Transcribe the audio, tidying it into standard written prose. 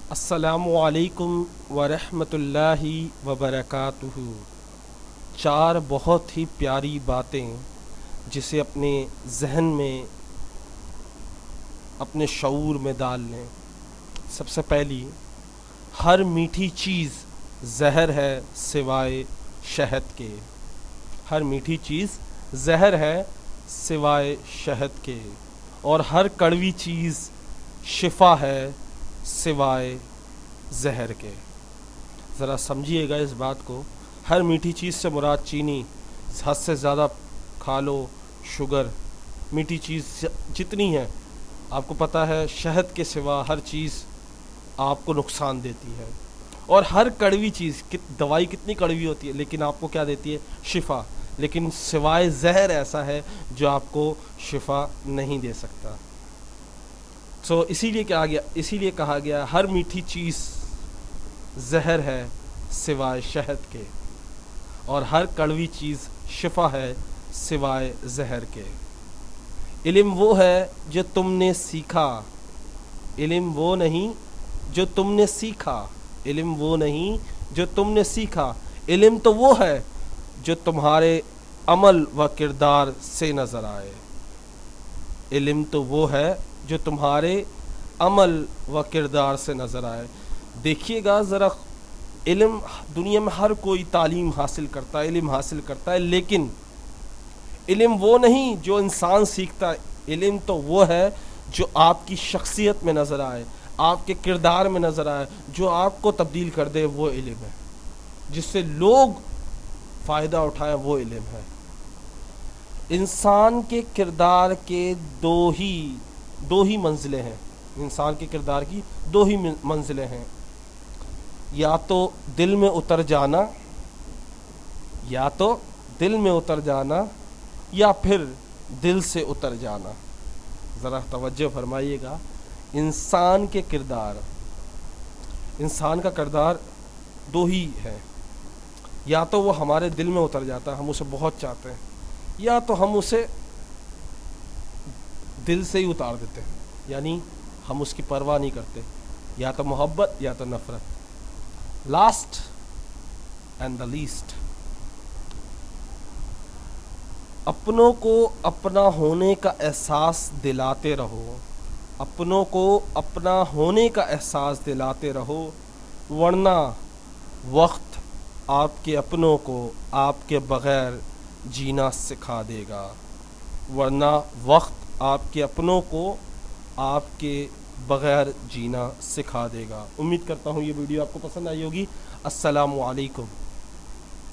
السلام علیکم ورحمۃ اللہ وبرکاتہ۔ چار بہت ہی پیاری باتیں جسے اپنے ذہن میں اپنے شعور میں ڈال لیں۔ سب سے پہلی، ہر میٹھی چیز زہر ہے سوائے شہد کے۔ ہر میٹھی چیز زہر ہے سوائے شہد کے، اور ہر کڑوی چیز شفا ہے سوائے زہر کے۔ ذرا سمجھیے گا اس بات کو۔ ہر میٹھی چیز سے مراد چینی، حد سے زیادہ کھا لو، شوگر، میٹھی چیز جتنی ہے، آپ کو پتہ ہے شہد کے سوا ہر چیز آپ کو نقصان دیتی ہے۔ اور ہر کڑوی چیز، دوائی کتنی کڑوی ہوتی ہے لیکن آپ کو کیا دیتی ہے؟ شفا۔ لیکن سوائے زہر ایسا ہے جو آپ کو شفا نہیں دے سکتا۔ اسی لیے کہا گیا ہر میٹھی چیز زہر ہے سوائے شہد کے، اور ہر کڑوی چیز شفا ہے سوائے زہر کے۔ علم وہ ہے جو تم نے سیکھا، علم وہ نہیں جو تم نے سیکھا، علم وہ نہیں جو تم نے سیکھا، علم تو وہ ہے جو تمہارے عمل و کردار سے نظر آئے۔ علم تو وہ ہے جو تمہارے عمل و کردار سے نظر آئے۔ دیکھیے گا ذرا، علم دنیا میں ہر کوئی تعلیم حاصل کرتا ہے، علم حاصل کرتا ہے، لیکن علم وہ نہیں جو انسان سیکھتا ہے، علم تو وہ ہے جو آپ کی شخصیت میں نظر آئے، آپ کے کردار میں نظر آئے، جو آپ کو تبدیل کر دے، وہ علم ہے۔ جس سے لوگ فائدہ اٹھائیں، وہ علم ہے۔ انسان کے کردار کے دو ہی منزلیں ہیں۔ انسان کے کردار کی دو ہی منزلیں ہیں، یا تو دل میں اتر جانا، یا تو دل میں اتر جانا، یا پھر دل سے اتر جانا۔ ذرا توجہ فرمائیے گا، انسان کا کردار دو ہی ہے، یا تو وہ ہمارے دل میں اتر جاتا ہے، ہم اسے بہت چاہتے ہیں، یا تو ہم اسے دل سے ہی اتار دیتے ہیں، یعنی ہم اس کی پرواہ نہیں کرتے، یا تو محبت یا تو نفرت۔ لاسٹ اینڈ دا لیسٹ، اپنوں کو اپنا ہونے کا احساس دلاتے رہو، اپنوں کو اپنا ہونے کا احساس دلاتے رہو، ورنہ وقت آپ کے اپنوں کو آپ کے بغیر جینا سکھا دے گا، ورنہ وقت آپ کے اپنوں کو آپ کے بغیر جینا سکھا دے گا۔ امید کرتا ہوں یہ ویڈیو آپ کو پسند آئی ہوگی۔ السلام علیکم۔